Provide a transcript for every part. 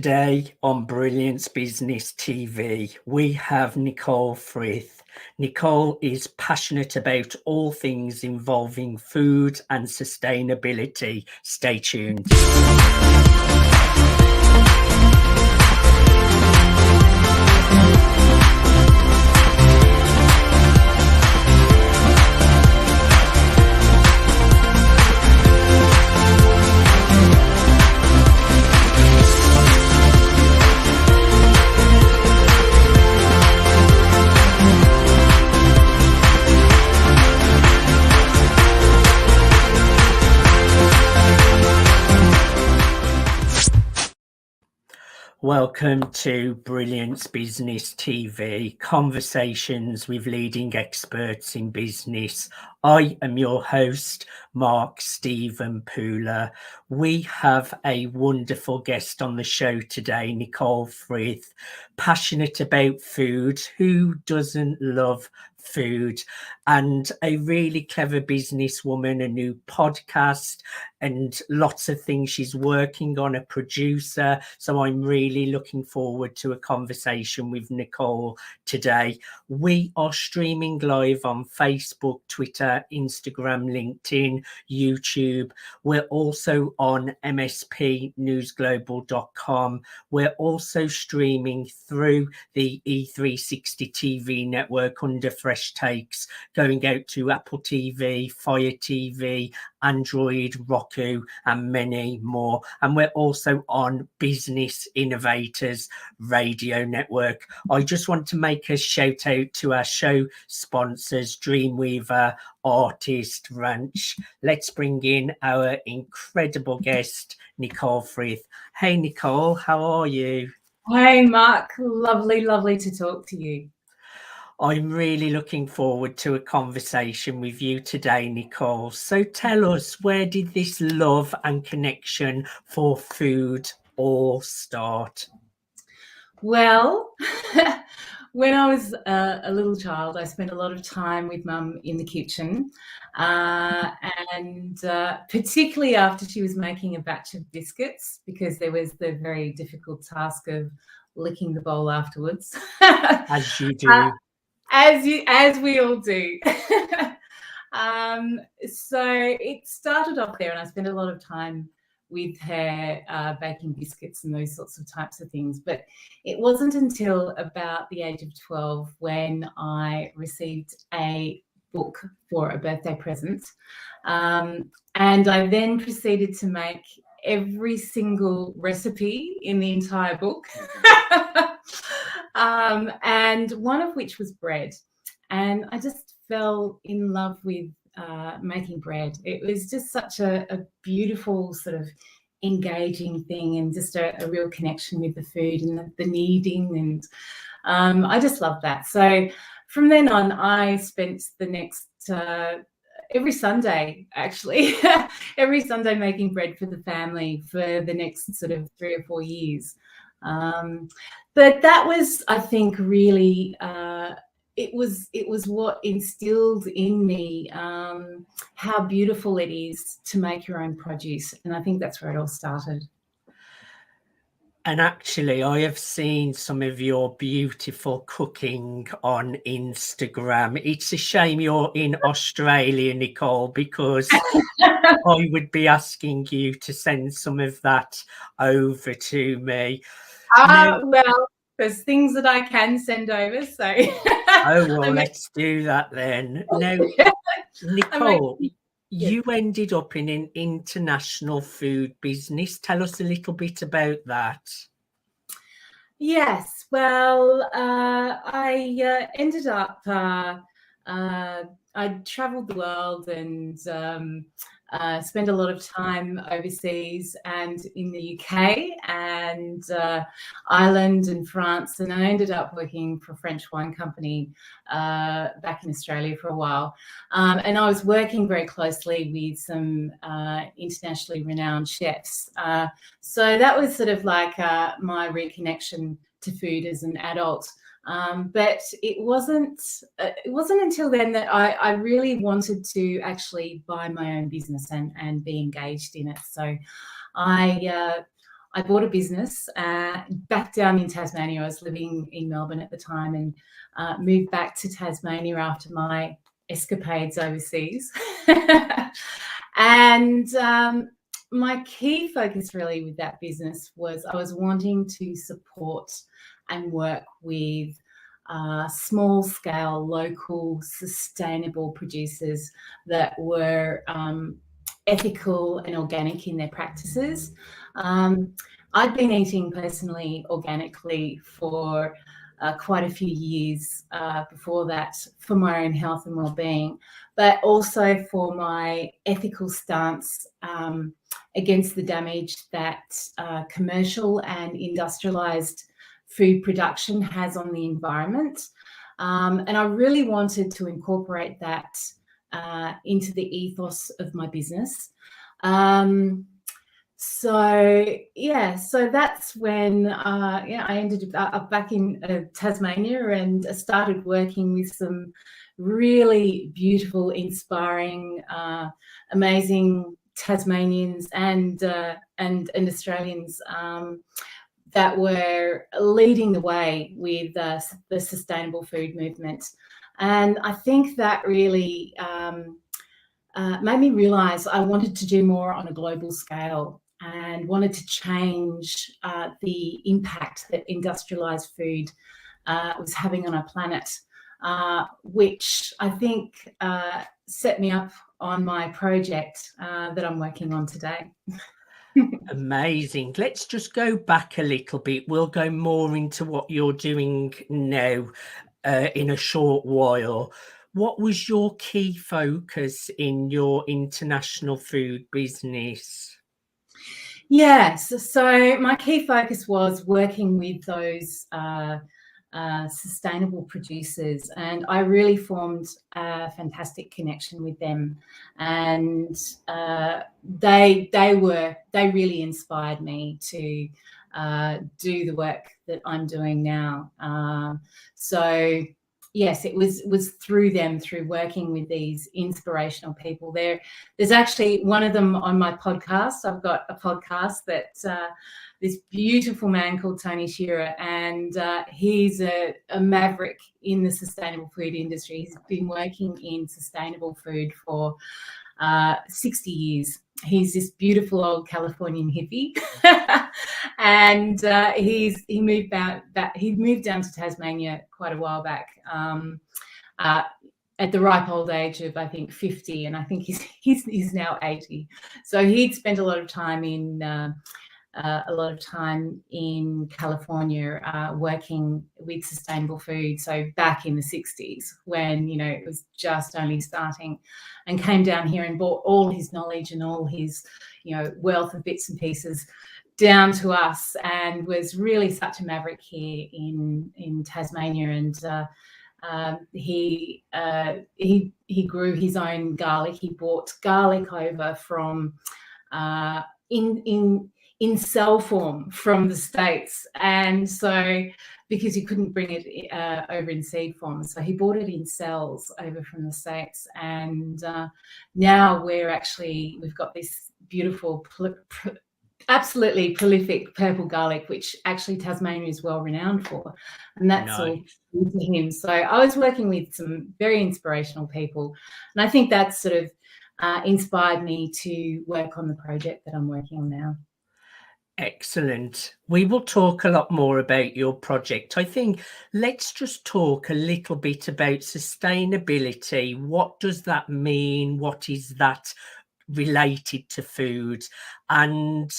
Today on Brilliance Business TV, we have Nicole Frith. Nicole is passionate about all things involving food and sustainability. Stay tuned. Welcome to Brilliance Business TV, conversations with leading experts in business. I am your host, Mark Stephen Pooler. We have a wonderful guest on the show today, Nicole Frith, passionate about food. Who doesn't love food? And a really clever businesswoman, a new podcast, and lots of things she's working on, a producer. So I'm really looking forward to a conversation with Nicole today. We are streaming live on Facebook, Twitter, Instagram, LinkedIn, YouTube. We're also on mspnewsglobal.com. We're also streaming through the E360 TV network under Fresh Takes, going out to Apple TV, Fire TV, Android, Roku, and many more. And we're also on Business Innovators Radio Network. I just want to make a shout out to our show sponsors, Dreamweaver, Artist Ranch. Let's bring in our incredible guest, Nicole Frith. Hey, Nicole, how are you? Hey, Mark. Lovely to talk to you. I'm really looking forward to a conversation with you today, Nicole. So tell us, where did this love and connection for food all start? Well, when I was a little child, I spent a lot of time with Mum in the kitchen, and particularly after she was making a batch of biscuits, because there was the very difficult task of licking the bowl afterwards. As you do. As we all do. So it started off there, and I spent a lot of time with her baking biscuits and those sorts of types of things. But it wasn't until about the age of 12 when I received a book for a birthday present. And I then proceeded to make every single recipe in the entire book. And one of which was bread. And I just fell in love with making bread. It was just such a beautiful sort of engaging thing, and just a real connection with the food and the kneading. And I just loved that. So from then on, I spent the next every Sunday, actually, every Sunday making bread for the family for the next sort of 3 or 4 years. But that was, I think, really, it was what instilled in me how beautiful it is to make your own produce. And I think that's where it all started. And actually, I have seen some of your beautiful cooking on Instagram. It's a shame you're in Australia, Nicole, because I would be asking you to send some of that over to me. Well, there's things that I can send over, so. Oh, well, let's do that then. Now, Nicole, you ended up in an international food business. Tell us a little bit about that. Yes, well, I ended up, I traveled the world and spent a lot of time overseas and in the UK and Ireland and France, and I ended up working for a French wine company back in Australia for a while. And I was working very closely with some internationally renowned chefs. So that was sort of like my reconnection to food as an adult. But it wasn't until then that I really wanted to actually buy my own business and be engaged in it. So I I bought a business back down in Tasmania. I was living in Melbourne at the time, and moved back to Tasmania after my escapades overseas. And my key focus really with that business was I was wanting to support and work with small scale, local, sustainable producers that were ethical and organic in their practices. I'd been eating personally organically for quite a few years before that, for my own health and well-being, but also for my ethical stance against the damage that commercial and industrialized food production has on the environment. And I really wanted to incorporate that into the ethos of my business. So that's when I ended up back in Tasmania and started working with some really beautiful, inspiring, amazing Tasmanians and Australians that were leading the way with the sustainable food movement. And I think that really made me realise I wanted to do more on a global scale and wanted to change the impact that industrialised food was having on our planet, which I think set me up on my project that I'm working on today. Amazing. Let's just go back a little bit. We'll go more into what you're doing now in a short while. What was your key focus in your international food business? Yes, so my key focus was working with those sustainable producers, and I really formed a fantastic connection with them, and they really inspired me to do the work that I'm doing now. So yes, it was through them, through working with these inspirational people. There's actually one of them on my podcast. I've got a podcast that this beautiful man called Tony Shearer, and he's a maverick in the sustainable food industry. He's been working in sustainable food for 60 years. He's this beautiful old Californian hippie, and he moved down to Tasmania quite a while back at the ripe old age of, I think, 50, and I think he's now 80. So he'd spent a lot of time in California working with sustainable food. So back in the 60s, when it was just only starting, and came down here and brought all his knowledge and all his wealth of bits and pieces down to us, and was really such a maverick here in Tasmania. And he grew his own garlic. He brought garlic over from in cell form from the States, and so because he couldn't bring it over in seed form, so he bought it in cells over from the States. And now we've got this beautiful, absolutely prolific purple garlic, which actually Tasmania is well renowned for, and that's all to him. So I was working with some very inspirational people, and I think that sort of inspired me to work on the project that I'm working on now. Excellent. We will talk a lot more about your project. I think let's just talk a little bit about sustainability. What does that mean? What is that related to food? And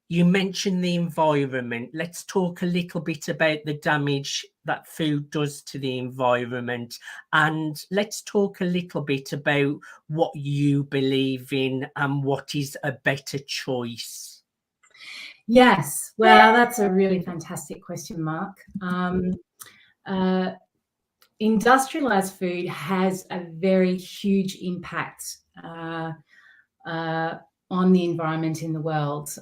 you mentioned the environment. Let's talk a little bit about the damage that food does to the environment. And let's talk a little bit about what you believe in and what is a better choice. Yes, well, that's a really fantastic question, Mark. Industrialized food has a very huge impact on the environment in the world.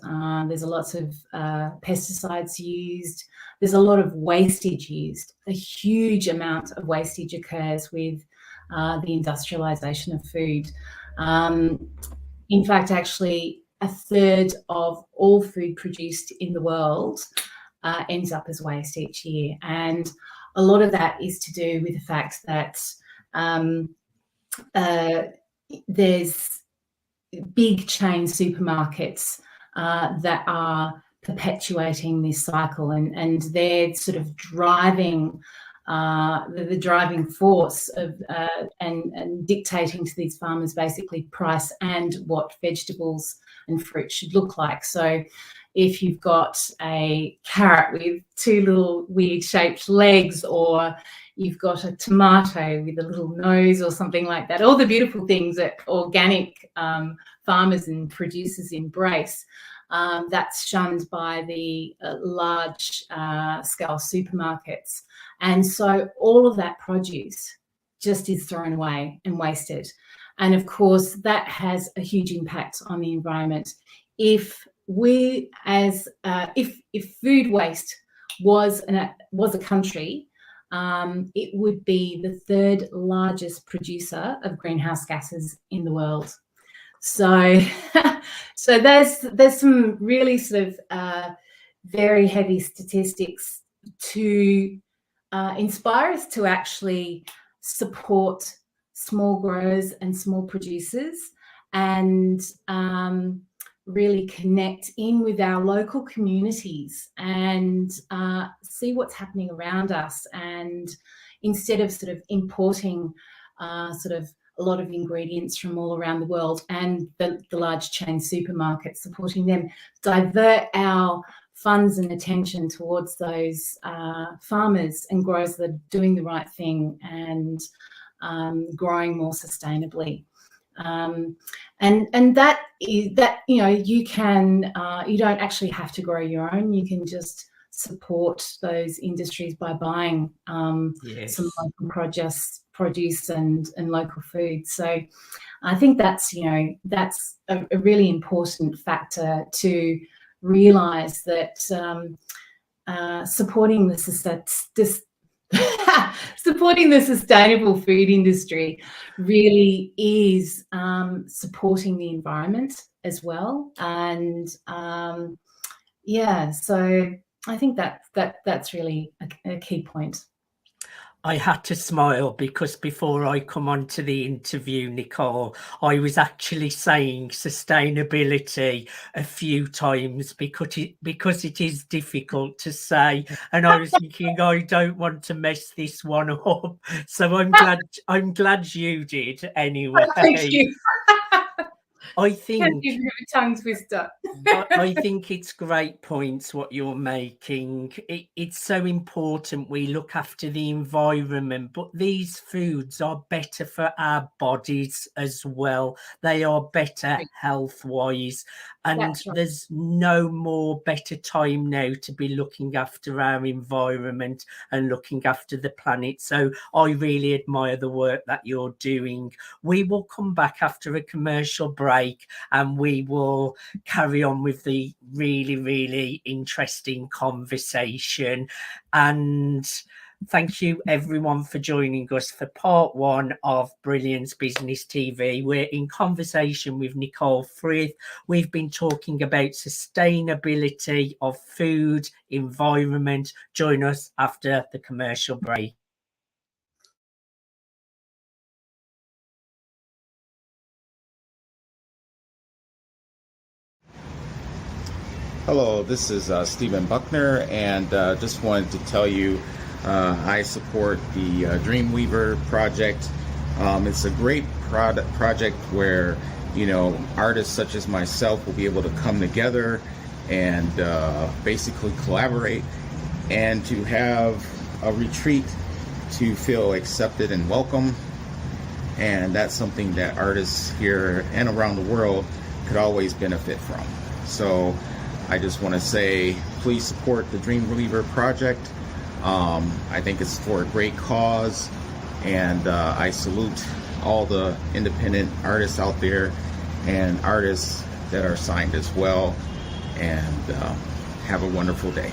There's lots of pesticides used. There's a lot of wastage used. A huge amount of wastage occurs with the industrialization of food. In fact, actually, a third of all food produced in the world ends up as waste each year. And a lot of that is to do with the fact that there's big chain supermarkets that are perpetuating this cycle, and they're sort of driving the driving force of and dictating to these farmers basically price and what vegetables and fruit should look like. So if you've got a carrot with two little weird shaped legs, or you've got a tomato with a little nose or something like that, all the beautiful things that organic farmers and producers embrace, that's shunned by the large scale supermarkets. And so all of that produce just is thrown away and wasted. And of course, that has a huge impact on the environment. If we, as if food waste was a country, it would be the third largest producer of greenhouse gases in the world. So, so there's some really sort of very heavy statistics to inspire us to actually support small growers and small producers, and really connect in with our local communities and see what's happening around us. And instead of sort of importing sort of a lot of ingredients from all around the world, and the large chain supermarkets supporting them, divert our funds and attention towards those farmers and growers that are doing the right thing and growing more sustainably. And that is that, you know, you can you don't actually have to grow your own. You can just support those industries by buying Yes. some local produce and local food. So I think that's, you know, that's a really important factor to realise, that supporting the supporting the sustainable food industry really is supporting the environment as well. And yeah, so I think that's really a key point. I had to smile because before I come on to the interview, Nicole, I was actually saying sustainability a few times because it is difficult to say, and I was thinking I don't want to mess this one up. So I'm glad you did anyway. Thank you. I think give you a tongue twister. I think it's great points what you're making. It's so important we look after the environment, but these foods are better for our bodies as well. They are better health-wise, and Right. there's no more better time now to be looking after our environment and looking after the planet. So I really admire the work that you're doing. We will come back after a commercial break and we will carry on with the really, really interesting conversation. And thank you everyone for joining us for part one of Brilliance Business TV. We're in conversation with Nicole Frith. We've been talking about sustainability of food, environment. Join us after the commercial break. Hello, this is Stephen Buckner, and just wanted to tell you I support the Dreamweaver project. It's a great project where, you know, artists such as myself will be able to come together and basically collaborate and to have a retreat to feel accepted and welcome. And that's something that artists here and around the world could always benefit from. So I just want to say, please support the Dreamweaver project. I think it's for a great cause, and I salute all the independent artists out there and artists that are signed as well, and have a wonderful day.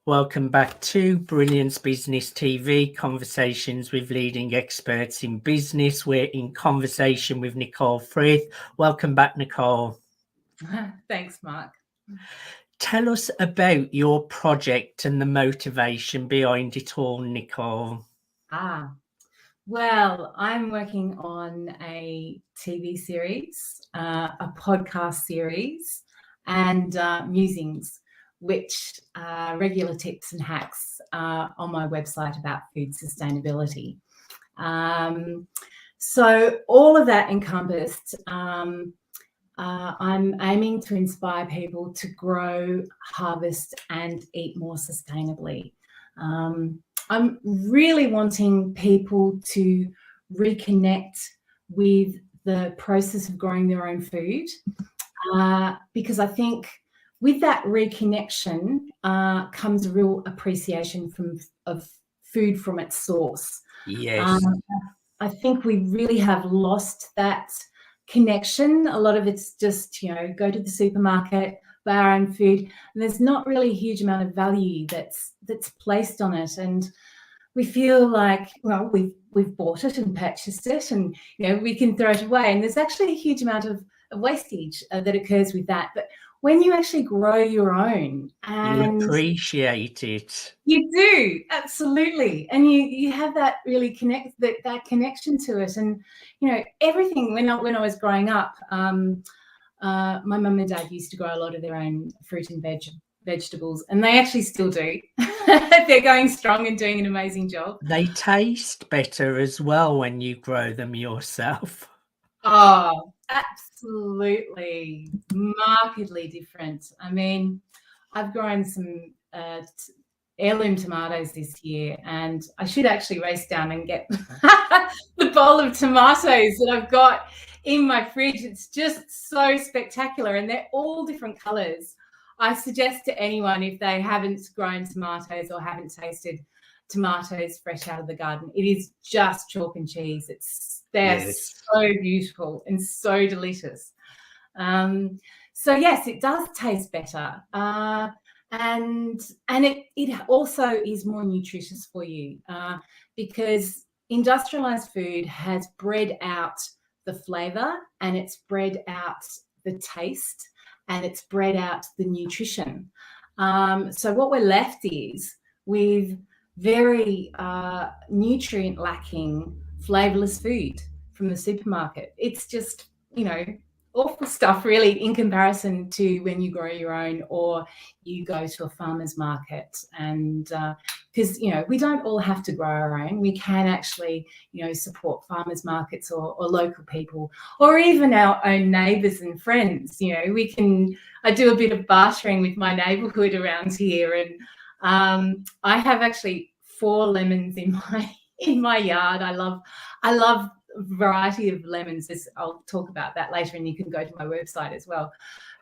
Welcome back to Brilliance Business TV, conversations with leading experts in business. We're in conversation with Nicole Frith. Welcome back, Nicole. Thanks, Mark. Tell us about your project and the motivation behind it all, Nicole. Well, I'm working on a TV series, a podcast series, and musings, which are regular tips and hacks on my website about food sustainability. So all of that encompassed, I'm aiming to inspire people to grow, harvest, and eat more sustainably. I'm really wanting people to reconnect with the process of growing their own food, because I think with that reconnection comes a real appreciation of food from its source. Yes. I think we really have lost that connection. A lot of it's just, go to the supermarket, buy our own food, and there's not really a huge amount of value that's placed on it. And we feel like, well, we've bought it and purchased it, and we can throw it away. And there's actually a huge amount of wastage that occurs with that. But when you actually grow your own, and you appreciate it. You do, absolutely. And you have that really that connection to it. And everything when I was growing up, my mum and dad used to grow a lot of their own fruit and vegetables, and they actually still do. They're going strong and doing an amazing job. They taste better as well when you grow them yourself. Oh, absolutely. Markedly different. I mean, I've grown some heirloom tomatoes this year, and I should actually race down and get the bowl of tomatoes that I've got in my fridge. It's just so spectacular, and they're all different colours. I suggest to anyone, if they haven't grown tomatoes or haven't tasted tomatoes fresh out of the garden, it is just chalk and cheese. They're so beautiful and so delicious. So yes, it does taste better, and it also is more nutritious for you, because industrialized food has bred out the flavor, and it's bred out the taste, and it's bred out the nutrition. So what we're left is with very nutrient lacking, flavorless food from the supermarket. It's just, awful stuff really in comparison to when you grow your own or you go to a farmer's market. And because, we don't all have to grow our own. We can actually, support farmers markets or local people, or even our own neighbours and friends. I do a bit of bartering with my neighbourhood around here, and I have actually 4 lemons in my yard. I love variety of lemons. I'll talk about that later, and you can go to my website as well.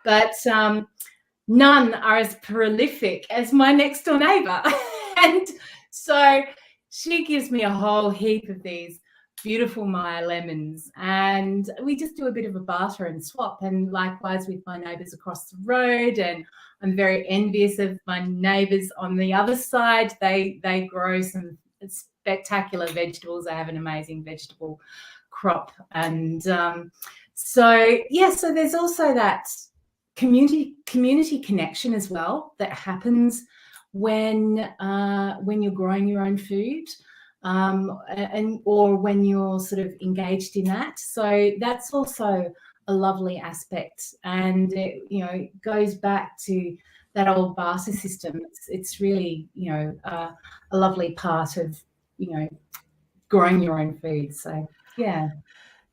But none are as prolific as my next door neighbour. And so she gives me a whole heap of these beautiful Maya lemons, and we just do a bit of a barter and swap. And likewise with my neighbours across the road, and I'm very envious of my neighbours on the other side. They grow some spectacular vegetables. They have an amazing vegetable crop. And so there's also that community connection as well that happens when you're growing your own food, or when you're sort of engaged in that. So that's also a lovely aspect, and it goes back to that old barter system. It's really a lovely part of growing your own food. So yeah.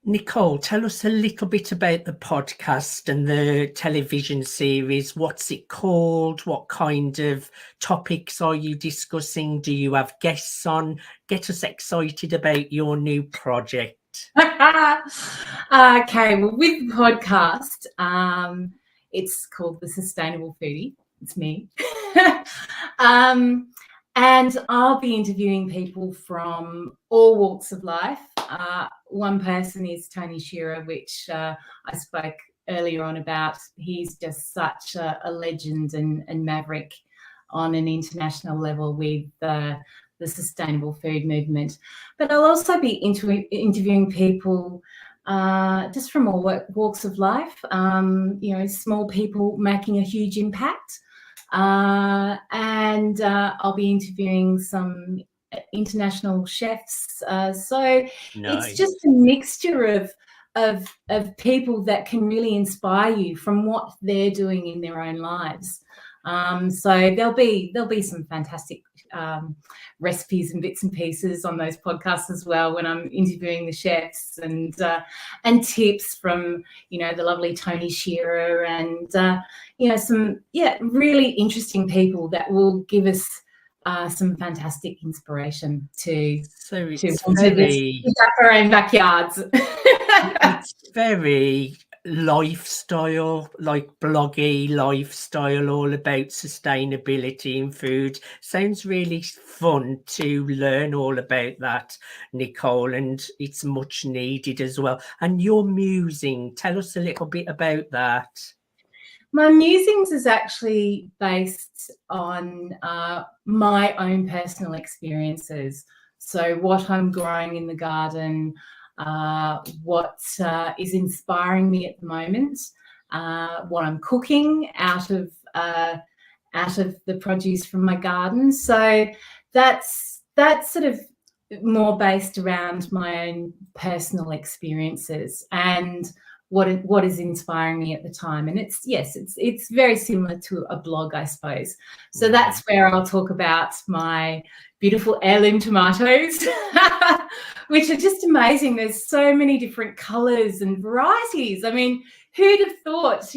Nicole, tell us a little bit about the podcast and the television series. What's it called? What kind of topics are you discussing? Do you have guests on? Get us excited about your new project. Okay, well, with the podcast, it's called The Sustainable Foodie. It's me. And I'll be interviewing people from all walks of life. One person is Tony Shearer, which I spoke earlier on about. He's just such a legend and maverick on an international level with the sustainable food movement. But I'll also be interviewing people just from all walks of life, small people making a huge impact. And I'll be interviewing some international chefs. So Nice. it's just a mixture of people that can really inspire you from what they're doing in their own lives. So there'll be some fantastic recipes and bits and pieces on those podcasts as well when I'm interviewing the chefs, and tips from the lovely Tony Shearer, and some really interesting people that will give us some fantastic inspiration to our own backyards. It's very lifestyle, like bloggy lifestyle, all about sustainability in food. Sounds really fun to learn all about that, Nicole, and it's much needed as well. And your musing, tell us a little bit about that. My musings is actually based on my own personal experiences. So what I'm growing in the garden, what is inspiring me at the moment, what I'm cooking out of the produce from my garden. So that's sort of more based around my own personal experiences and what is inspiring me at the time. And it's very similar to a blog, I suppose. So that's where I'll talk about my beautiful heirloom tomatoes, which are just amazing. There's so many different colours and varieties. I mean, who'd have thought,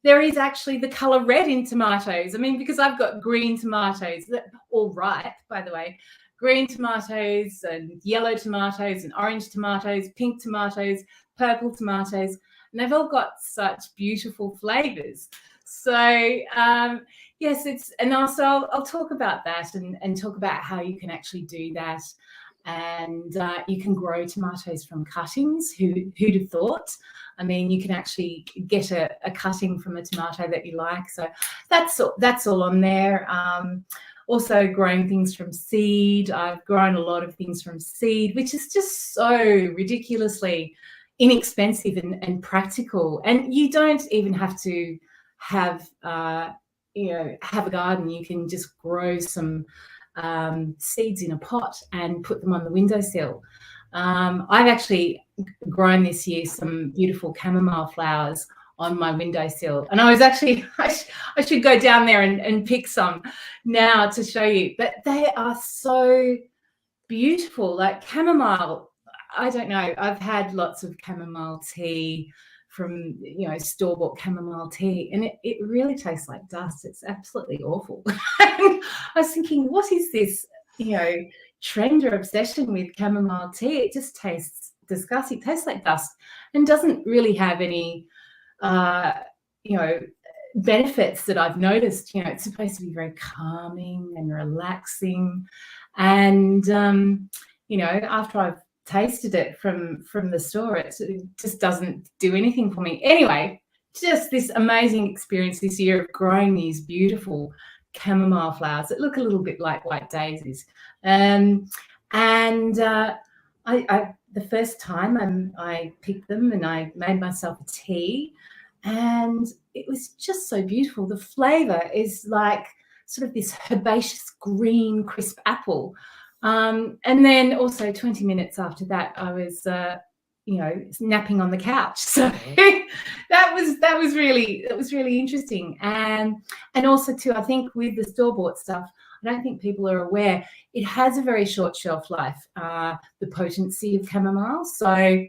there is actually the colour red in tomatoes. I mean, because I've got green tomatoes, that all ripe, by the way, green tomatoes and yellow tomatoes and orange tomatoes, pink tomatoes, purple tomatoes, and they've all got such beautiful flavours. So and also I'll talk about that and talk about how you can actually do that, and you can grow tomatoes from cuttings. Who'd have thought? I mean, you can actually get a cutting from a tomato that you like. So that's all on there. Also growing things from seed. I've grown a lot of things from seed, which is just so ridiculously inexpensive and practical. And you don't even have to have a garden. You can just grow some seeds in a pot and put them on the windowsill. I've actually grown this year some beautiful chamomile flowers on my windowsill, and I was actually I should go down there and pick some now to show you, but they are so beautiful. Like chamomile, I don't know, I've had lots of chamomile tea from store-bought chamomile tea, and it really tastes like dust. It's absolutely awful. I was thinking, what is this trend or obsession with chamomile tea? It just tastes disgusting. It tastes like dust and doesn't really have any benefits that I've noticed. It's supposed to be very calming and relaxing, and after I've tasted it from the store, it just doesn't do anything for me. Anyway, just this amazing experience this year of growing these beautiful chamomile flowers that look a little bit like white daisies. I the first time I picked them and I made myself a tea, and it was just so beautiful. The flavour is like sort of this herbaceous green crisp apple. And then also 20 minutes after that, I was, napping on the couch. So that was really interesting. And also too, I think with the store-bought stuff, I don't think people are aware, it has a very short shelf life, the potency of chamomile. So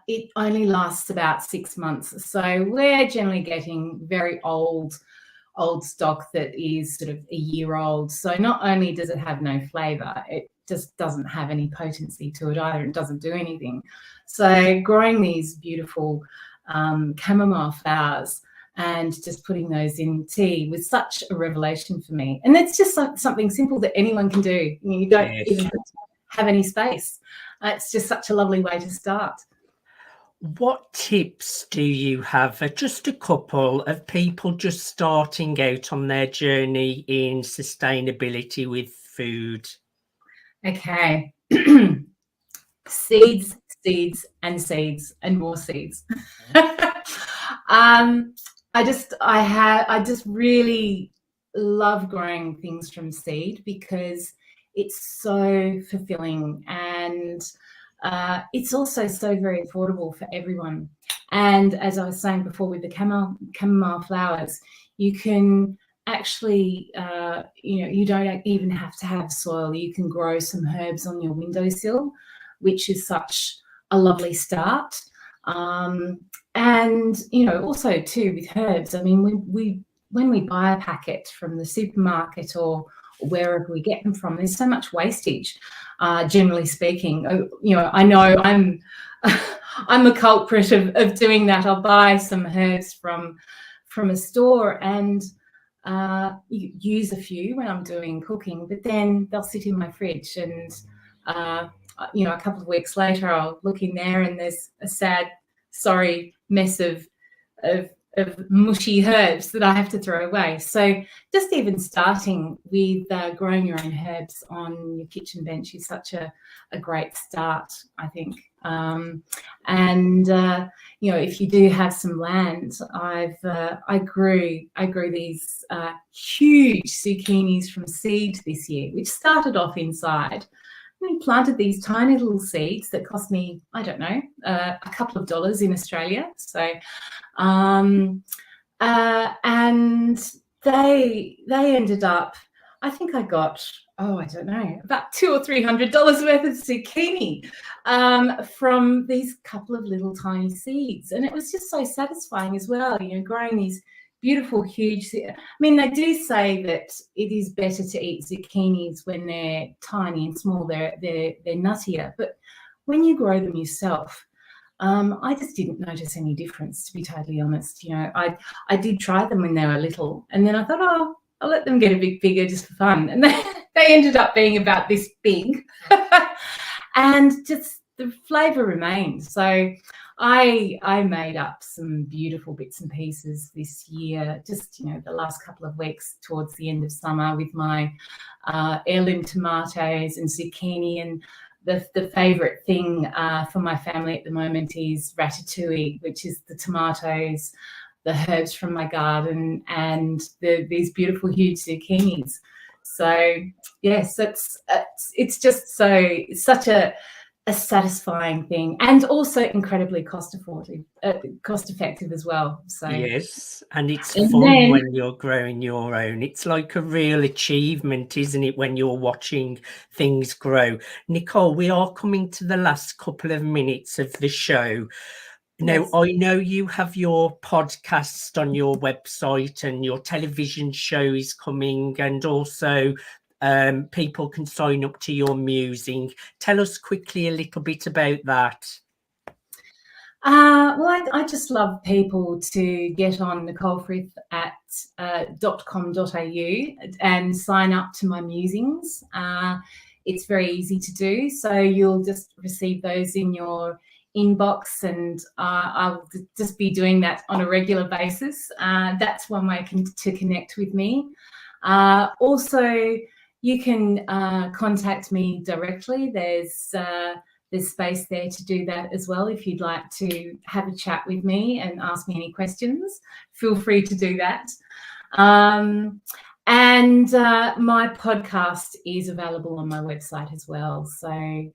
it only lasts about 6 months. So we're generally getting very old stock that is sort of a year old. So not only does it have no flavour, it just doesn't have any potency to it either. It doesn't do anything. So growing these beautiful chamomile flowers and just putting those in tea was such a revelation for me. And that's just something simple that anyone can do. You don't even have any space. It's just such a lovely way to start. What tips do you have for just a couple of people just starting out on their journey in sustainability with food? Okay. Seeds, seeds, and seeds, and more seeds. I just really love growing things from seed because it's so fulfilling, and it's also so very affordable for everyone. And as I was saying before, with the chamomile flowers, you can actually, you don't even have to have soil. You can grow some herbs on your windowsill, which is such a lovely start. And also too with herbs, I mean, when we buy a packet from the supermarket or wherever we get them from, there's so much wastage, generally speaking. I know I'm I'm a culprit of doing that. I'll buy some herbs from a store and use a few when I'm doing cooking, but then they'll sit in my fridge, and a couple of weeks later I'll look in there and there's a sad, sorry mess of mushy herbs that I have to throw away. So just even starting with growing your own herbs on your kitchen bench is such a great start, I think. If you do have some land, I grew these huge zucchinis from seed this year, which started off inside. We planted these tiny little seeds that cost me, I don't know, a couple of dollars in Australia. So, and they ended up, I think I got, I don't know, about $200 or $300 worth of zucchini from these couple of little tiny seeds. And it was just so satisfying as well, growing these beautiful, huge. I mean, they do say that it is better to eat zucchinis when they're tiny and small. They're nuttier. But when you grow them yourself, I just didn't notice any difference, to be totally honest. I did try them when they were little, and then I thought, I'll let them get a bit bigger just for fun. And they ended up being about this big, and just the flavour remained. So I made up some beautiful bits and pieces this year, just, the last couple of weeks towards the end of summer, with my heirloom tomatoes and zucchini. And the favourite thing for my family at the moment is ratatouille, which is the tomatoes, the herbs from my garden, and these beautiful huge zucchinis. So yes, it's just such a satisfying thing, and also incredibly cost effective as well. So yes, and it's fun when you're growing your own. It's like a real achievement, isn't it, when you're watching things grow? Nicole, we are coming to the last couple of minutes of the show. Now, yes. I know you have your podcast on your website, and your television show is coming, and also people can sign up to your musing. Tell us quickly a little bit about that. Well, I just love people to get on Nicole Frith at .com.au and sign up to my musings. It's very easy to do, so you'll just receive those in your inbox, and I'll just be doing that on a regular basis. That's one way to connect with me. Also, you can contact me directly. There's space there to do that as well. If you'd like to have a chat with me and ask me any questions, feel free to do that. And my podcast is available on my website as well. So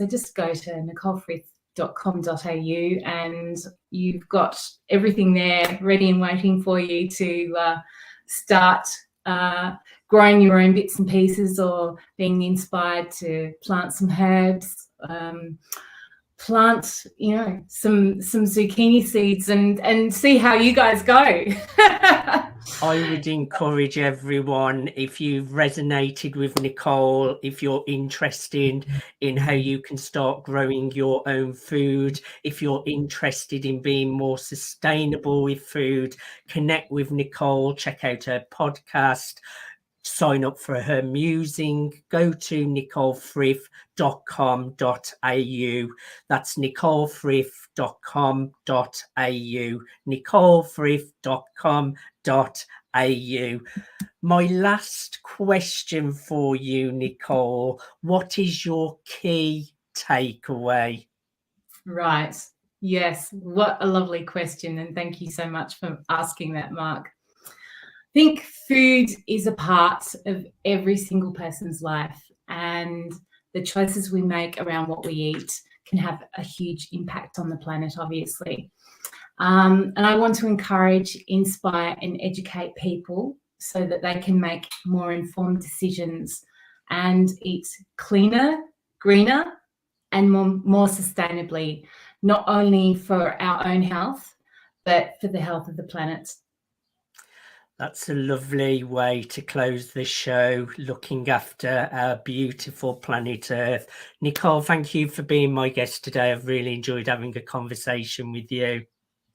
just go to nicolefrith.com.au, and you've got everything there ready and waiting for you to start growing your own bits and pieces, or being inspired to plant some herbs, plant some zucchini seeds, and see how you guys go. I would encourage everyone, if you've resonated with Nicole, if you're interested in how you can start growing your own food, if you're interested in being more sustainable with food, connect with Nicole, check out her podcast. sign up for her musing, go to nicolefrith.com.au. That's nicolefrith.com.au, nicolefrith.com.au. My last question for you, Nicole, what is your key takeaway? Right. Yes. What a lovely question. And thank you so much for asking that, Mark. I think food is a part of every single person's life, and the choices we make around what we eat can have a huge impact on the planet, obviously. And I want to encourage, inspire, and educate people so that they can make more informed decisions and eat cleaner, greener, and more sustainably, not only for our own health, but for the health of the planet. That's a lovely way to close the show, looking after our beautiful planet Earth. Nicole, thank you for being my guest today. I've really enjoyed having a conversation with you.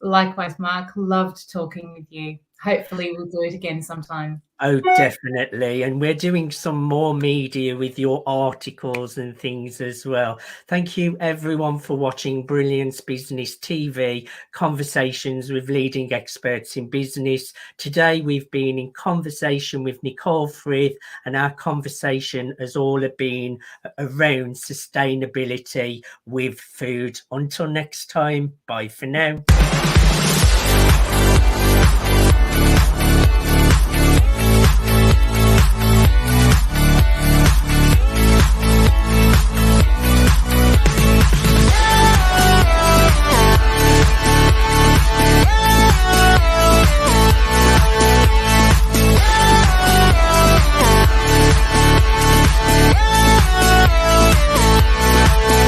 Likewise, Mark. Loved talking with you. Hopefully we'll do it again sometime. Oh, definitely. And we're doing some more media with your articles and things as well. Thank you, everyone, for watching Brilliance Business TV, conversations with leading experts in business. Today, we've been in conversation with Nicole Frith, and our conversation has all been around sustainability with food. Until next time, bye for now.